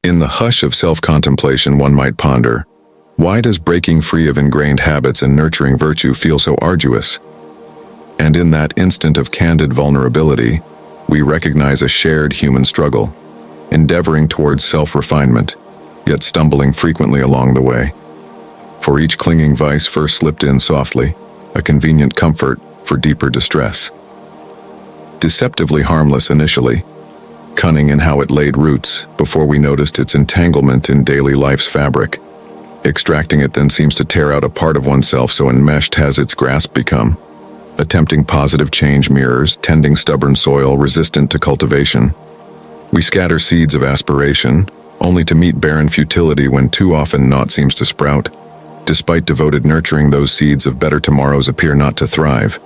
In the hush of self-contemplation, one might ponder, why does breaking free of ingrained habits and nurturing virtue feel so arduous? And in that instant of candid vulnerability, we recognize a shared human struggle, endeavoring towards self-refinement, yet stumbling frequently along the way. For each clinging vice first slipped in softly, a convenient comfort for deeper distress. Deceptively harmless initially, cunning in how it laid roots before we noticed its entanglement in daily life's fabric. Extracting it then seems to tear out a part of oneself, so enmeshed has its grasp become. Attempting positive change mirrors, tending stubborn soil resistant to cultivation. We scatter seeds of aspiration, only to meet barren futility when too often naught seems to sprout. Despite devoted nurturing, those seeds of better tomorrows appear not to thrive.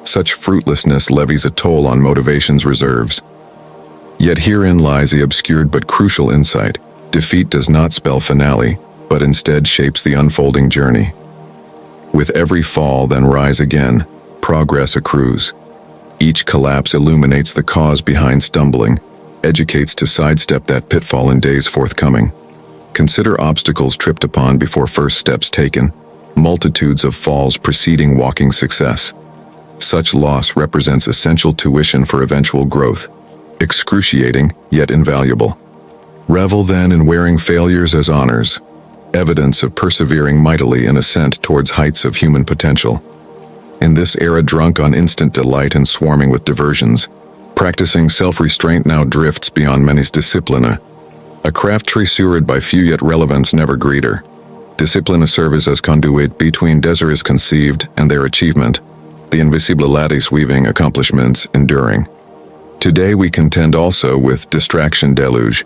Such fruitlessness levies a toll on motivation's reserves. Yet herein lies the obscured but crucial insight. Defeat does not spell finale, but instead shapes the unfolding journey. With every fall, then rise again, progress accrues. Each collapse illuminates the cause behind stumbling, educates to sidestep that pitfall in days forthcoming. Consider obstacles tripped upon before first steps taken, multitudes of falls preceding walking success. Such loss represents essential tuition for eventual growth, excruciating yet invaluable. Revel then in wearing failures as honors, evidence of persevering mightily in ascent towards heights of human potential. In this era drunk on instant delight and swarming with diversions, practicing self-restraint now drifts beyond many's disciplina, a craft treasured by few yet relevance never greeter. Disciplina serves as conduit between desires conceived and their achievement, the invisible lattice weaving accomplishments enduring. Today we contend also with distraction deluge,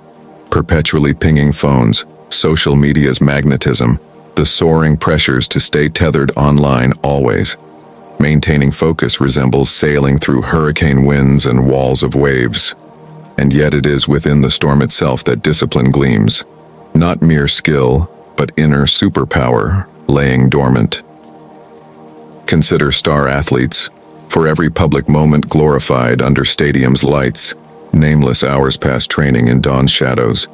perpetually pinging phones, social media's magnetism, the soaring pressures to stay tethered online always. Maintaining focus resembles sailing through hurricane winds and walls of waves. And yet it is within the storm itself that discipline gleams. Not mere skill, but inner superpower, laying dormant. Consider star athletes. For every public moment glorified under stadium's lights, nameless hours pass training in dawn's shadows.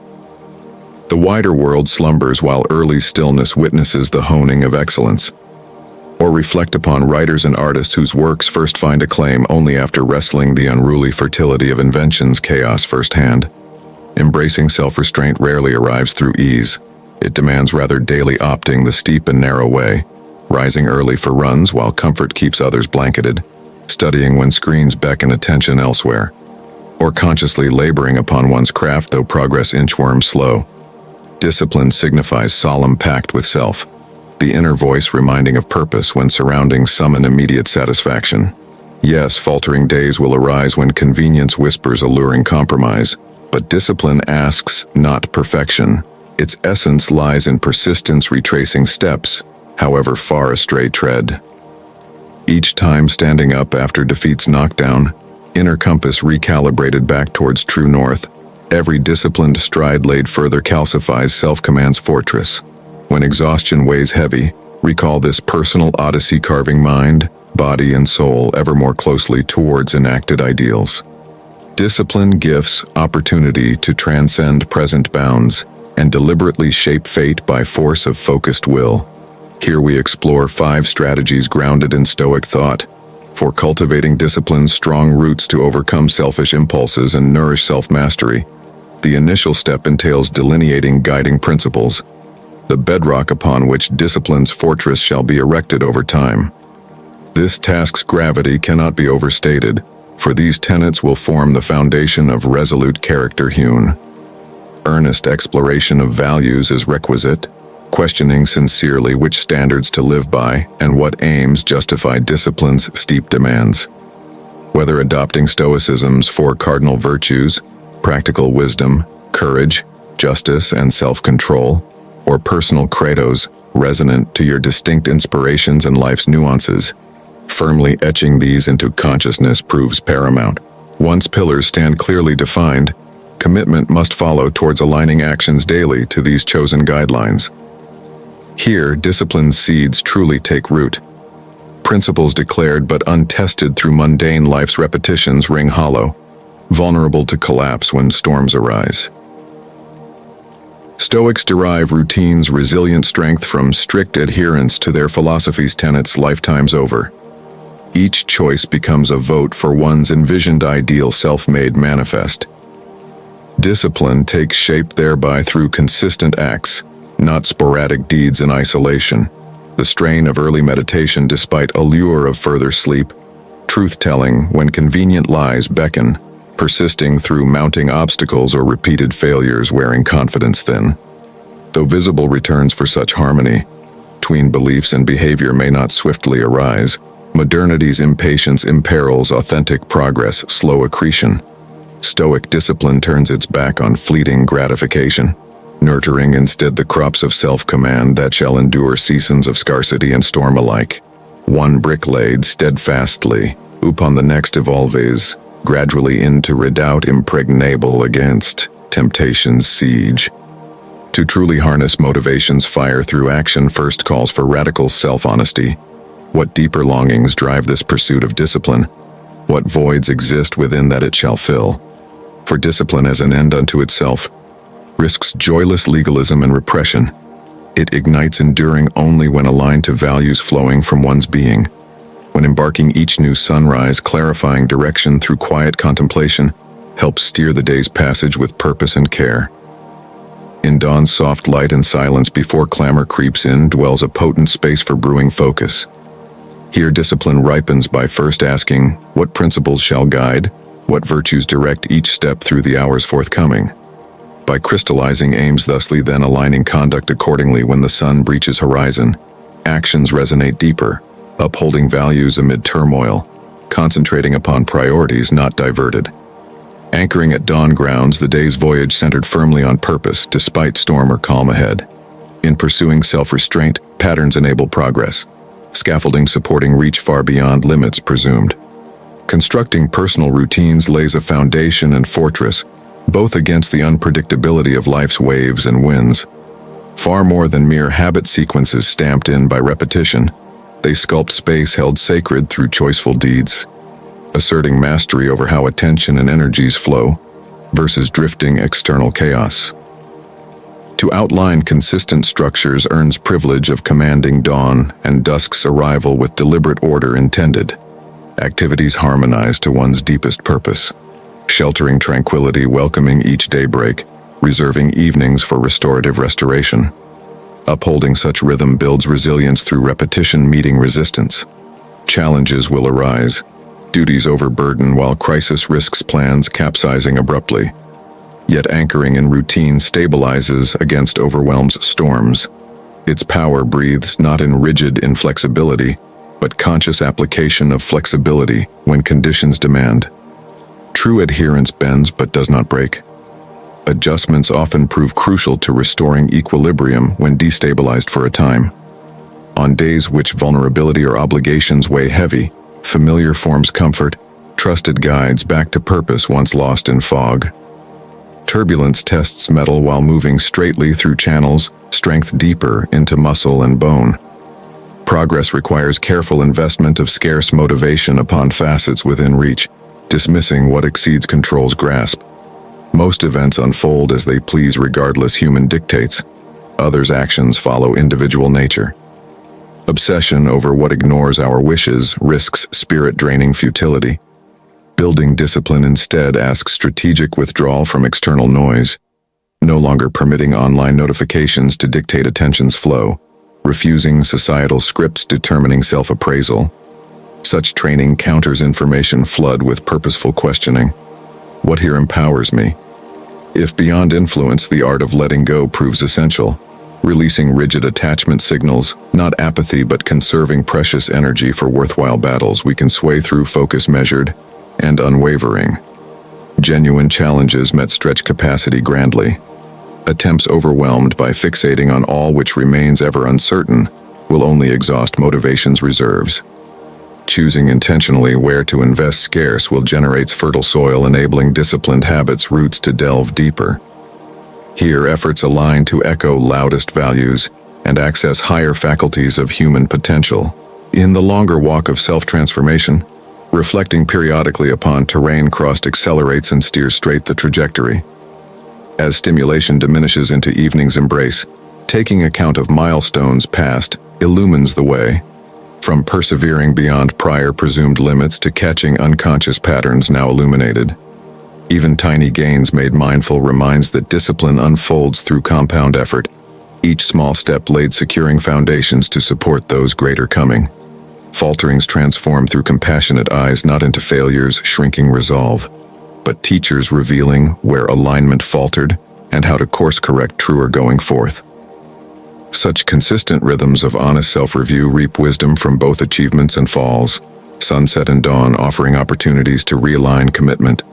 The wider world slumbers while early stillness witnesses the honing of excellence. Or reflect upon writers and artists whose works first find acclaim only after wrestling the unruly fertility of invention's chaos firsthand. Embracing self-restraint rarely arrives through ease. It demands rather daily opting the steep and narrow way, rising early for runs while comfort keeps others blanketed, studying when screens beckon attention elsewhere, or consciously laboring upon one's craft though progress inchworm slow. Discipline signifies solemn pact with self, the inner voice reminding of purpose when surroundings summon immediate satisfaction. Yes, faltering days will arise when convenience whispers alluring compromise, but discipline asks not perfection. Its essence lies in persistence retracing steps, however far astray tread. Each time standing up after defeat's knockdown, inner compass recalibrated back towards true north, every disciplined stride laid further calcifies self-command's fortress. When exhaustion weighs heavy, recall this personal odyssey carving mind, body, and soul ever more closely towards enacted ideals. Discipline gifts opportunity to transcend present bounds and deliberately shape fate by force of focused will. Here we explore 5 strategies grounded in Stoic thought for cultivating discipline's strong roots to overcome selfish impulses and nourish self-mastery. The initial step entails delineating guiding principles, the bedrock upon which discipline's fortress shall be erected over time. This task's gravity cannot be overstated, for these tenets will form the foundation of resolute character hewn. Earnest exploration of values is requisite, questioning sincerely which standards to live by and what aims justify discipline's steep demands. Whether adopting Stoicism's 4 cardinal virtues, practical wisdom, courage, justice, and self-control, or personal credos resonant to your distinct inspirations and life's nuances, firmly etching these into consciousness proves paramount. Once pillars stand clearly defined, commitment must follow towards aligning actions daily to these chosen guidelines. Here, discipline's seeds truly take root. Principles declared but untested through mundane life's repetitions ring hollow, vulnerable to collapse when storms arise. Stoics derive routine's resilient strength from strict adherence to their philosophy's tenets lifetimes over. Each choice becomes a vote for one's envisioned ideal self-made manifest. Discipline takes shape thereby through consistent acts, not sporadic deeds in isolation. The strain of early meditation despite allure of further sleep, truth-telling when convenient lies beckon, persisting through mounting obstacles or repeated failures wearing confidence thin. Though visible returns for such harmony, tween beliefs and behavior may not swiftly arise. Modernity's impatience imperils authentic progress, slow accretion. Stoic discipline turns its back on fleeting gratification, nurturing instead the crops of self-command that shall endure seasons of scarcity and storm alike. One brick laid steadfastly, upon the next evolves, gradually into redoubt impregnable against temptation's siege. To truly harness motivation's fire through action first calls for radical self-honesty. What deeper longings drive this pursuit of discipline? What voids exist within that it shall fill? For discipline as an end unto itself risks joyless legalism and repression. It ignites enduring only when aligned to values flowing from one's being. When embarking each new sunrise, clarifying direction through quiet contemplation helps steer the day's passage with purpose and care. In dawn's soft light and silence before clamor creeps in dwells a potent space for brewing focus. Here discipline ripens by first asking, what principles shall guide, what virtues direct each step through the hours forthcoming? By crystallizing aims thusly then aligning conduct accordingly when the sun breaches horizon, actions resonate deeper, upholding values amid turmoil, concentrating upon priorities not diverted. Anchoring at dawn grounds the day's voyage centered firmly on purpose despite storm or calm ahead. In pursuing self-restraint, patterns enable progress. Scaffolding supporting reach far beyond limits presumed. Constructing personal routines lays a foundation and fortress, both against the unpredictability of life's waves and winds. Far more than mere habit sequences stamped in by repetition, they sculpt space held sacred through choiceful deeds, asserting mastery over how attention and energies flow versus drifting external chaos. To outline consistent structures earns privilege of commanding dawn and dusk's arrival with deliberate order intended. Activities harmonized to one's deepest purpose, sheltering tranquility, welcoming each daybreak, reserving evenings for restorative restoration. Upholding such rhythm builds resilience through repetition meeting resistance. Challenges will arise, duties overburden while crisis risks plans capsizing abruptly. Yet anchoring in routine stabilizes against overwhelm's storms. Its power breathes not in rigid inflexibility, but conscious application of flexibility when conditions demand. True adherence bends but does not break. Adjustments often prove crucial to restoring equilibrium when destabilized for a time. On days which vulnerability or obligations weigh heavy, familiar forms comfort, trusted guides back to purpose once lost in fog. Turbulence tests metal while moving straightly through channels, strength deeper into muscle and bone. Progress requires careful investment of scarce motivation upon facets within reach, dismissing what exceeds control's grasp. Most events unfold as they please regardless human dictates. Others' actions follow individual nature. Obsession over what ignores our wishes risks spirit-draining futility. Building discipline instead asks strategic withdrawal from external noise, no longer permitting online notifications to dictate attention's flow, refusing societal scripts determining self-appraisal. Such training counters information flood with purposeful questioning. What here empowers me? If beyond influence, the art of letting go proves essential, releasing rigid attachment signals, not apathy but conserving precious energy for worthwhile battles, we can sway through focus measured and unwavering. Genuine challenges met stretch capacity grandly. Attempts overwhelmed by fixating on all which remains ever uncertain will only exhaust motivation's reserves. Choosing intentionally where to invest scarce will generate fertile soil, enabling disciplined habits roots to delve deeper. Here efforts align to echo loudest values and access higher faculties of human potential. In the longer walk of self-transformation, reflecting periodically upon terrain crossed accelerates and steers straight the trajectory. As stimulation diminishes into evening's embrace, taking account of milestones past illumines the way, from persevering beyond prior presumed limits to catching unconscious patterns now illuminated. Even tiny gains made mindful reminds that discipline unfolds through compound effort, each small step laid securing foundations to support those greater coming. Falterings transform through compassionate eyes not into failures, shrinking resolve, but teachers revealing where alignment faltered and how to course-correct truer going forth. Such consistent rhythms of honest self-review reap wisdom from both achievements and falls, sunset and dawn offering opportunities to realign commitment.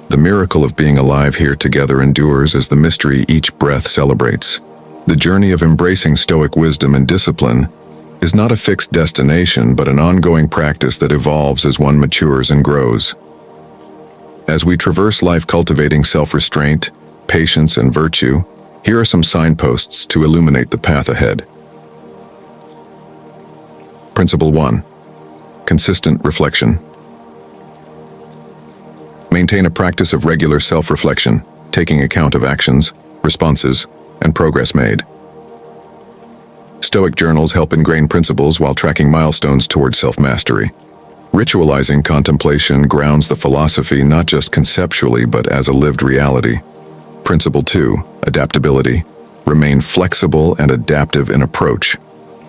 The miracle of being alive here together endures as the mystery each breath celebrates. The journey of embracing Stoic wisdom and discipline is not a fixed destination but an ongoing practice that evolves as one matures and grows. As we traverse life cultivating self-restraint, patience, and virtue, here are some signposts to illuminate the path ahead. Principle 1. Consistent reflection. Maintain a practice of regular self-reflection, taking account of actions, responses, and progress made. Stoic journals help ingrain principles while tracking milestones towards self-mastery. Ritualizing contemplation grounds the philosophy not just conceptually but as a lived reality. Principle 2. Adaptability. Remain flexible and adaptive in approach.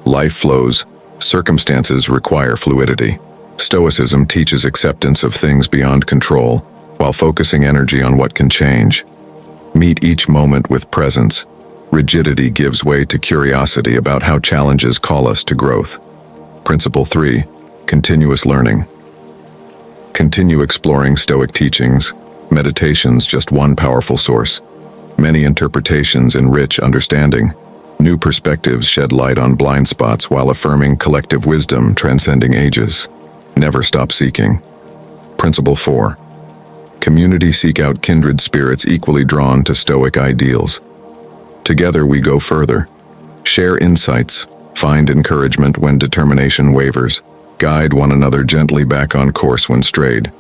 Life flows, circumstances require fluidity. Stoicism teaches acceptance of things beyond control, while focusing energy on what can change. Meet each moment with presence. Rigidity gives way to curiosity about how challenges call us to growth. Principle 3. Continuous learning. Continue exploring Stoic teachings. Meditation's just one powerful source. Many interpretations enrich understanding. New perspectives shed light on blind spots while affirming collective wisdom transcending ages. Never stop seeking. Principle 4. Community seek out kindred spirits equally drawn to Stoic ideals. Together we go further. Share insights, find encouragement when determination wavers, guide one another gently back on course when strayed.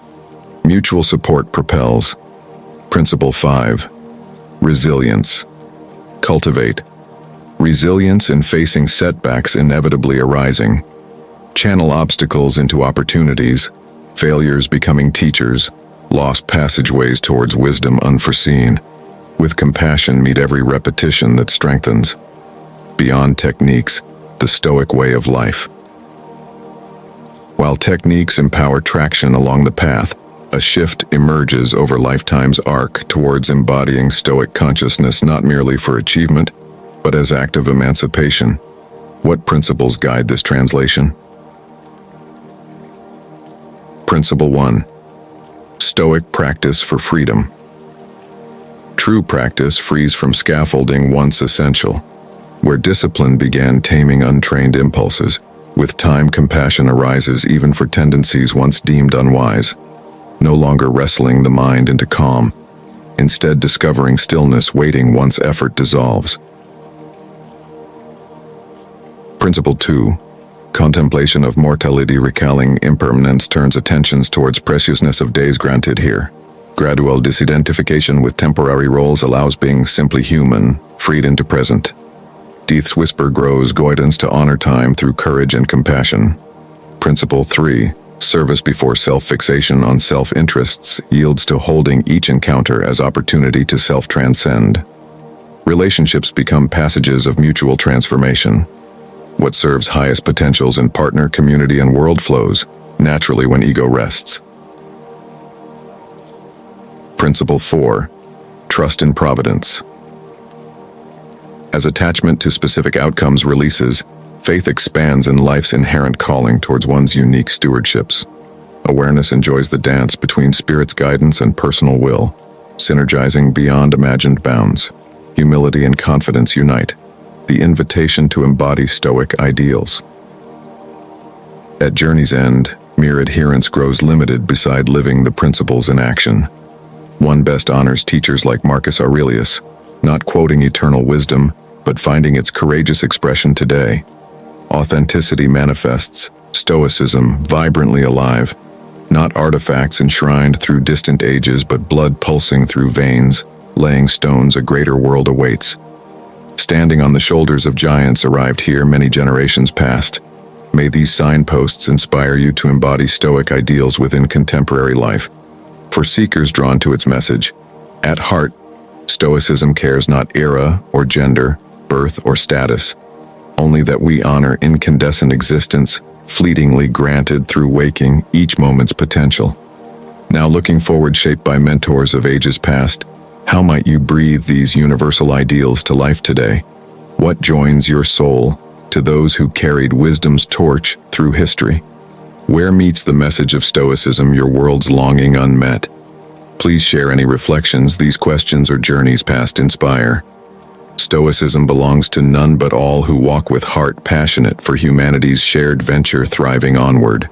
Mutual support propels. Principle 5. Resilience. Cultivate resilience in facing setbacks inevitably arising. Channel obstacles into opportunities, failures becoming teachers, lost passageways towards wisdom unforeseen. With compassion meet every repetition that strengthens. Beyond techniques, the Stoic way of life. While techniques empower traction along the path, a shift emerges over lifetime's arc towards embodying Stoic consciousness not merely for achievement, but as active emancipation. What principles guide this translation? Principle 1. Stoic practice for freedom. True practice frees from scaffolding once essential. Where discipline began taming untrained impulses, with time compassion arises even for tendencies once deemed unwise. No longer wrestling the mind into calm, instead discovering stillness waiting once effort dissolves. Principle 2. Contemplation of mortality recalling impermanence turns attentions towards preciousness of days granted here. Gradual disidentification with temporary roles allows being simply human, freed into present. Death's whisper grows guidance to honor time through courage and compassion. Principle 3. Service before self-fixation on self-interests yields to holding each encounter as opportunity to self-transcend. Relationships become passages of mutual transformation. What serves highest potentials in partner, community, and world flows naturally when ego rests. Principle 4. Trust in providence. As attachment to specific outcomes releases, faith expands in life's inherent calling towards one's unique stewardships. Awareness enjoys the dance between spirit's guidance and personal will, synergizing beyond imagined bounds. Humility and confidence unite, the invitation to embody Stoic ideals. At journey's end, mere adherence grows limited beside living the principles in action. One best honors teachers like Marcus Aurelius, not quoting eternal wisdom, but finding its courageous expression today. Authenticity manifests, Stoicism vibrantly alive, not artifacts enshrined through distant ages but blood pulsing through veins, laying stones a greater world awaits. Standing on the shoulders of giants arrived here many generations past. May these signposts inspire you to embody Stoic ideals within contemporary life. For seekers drawn to its message, at heart, Stoicism cares not era or gender, birth or status, only that we honor incandescent existence, fleetingly granted through waking each moment's potential. Now looking forward, shaped by mentors of ages past, how might you breathe these universal ideals to life today? What joins your soul to those who carried wisdom's torch through history? Where meets the message of Stoicism your world's longing unmet? Please share any reflections these questions or journeys past inspire. Stoicism belongs to none but all who walk with heart passionate for humanity's shared venture thriving onward.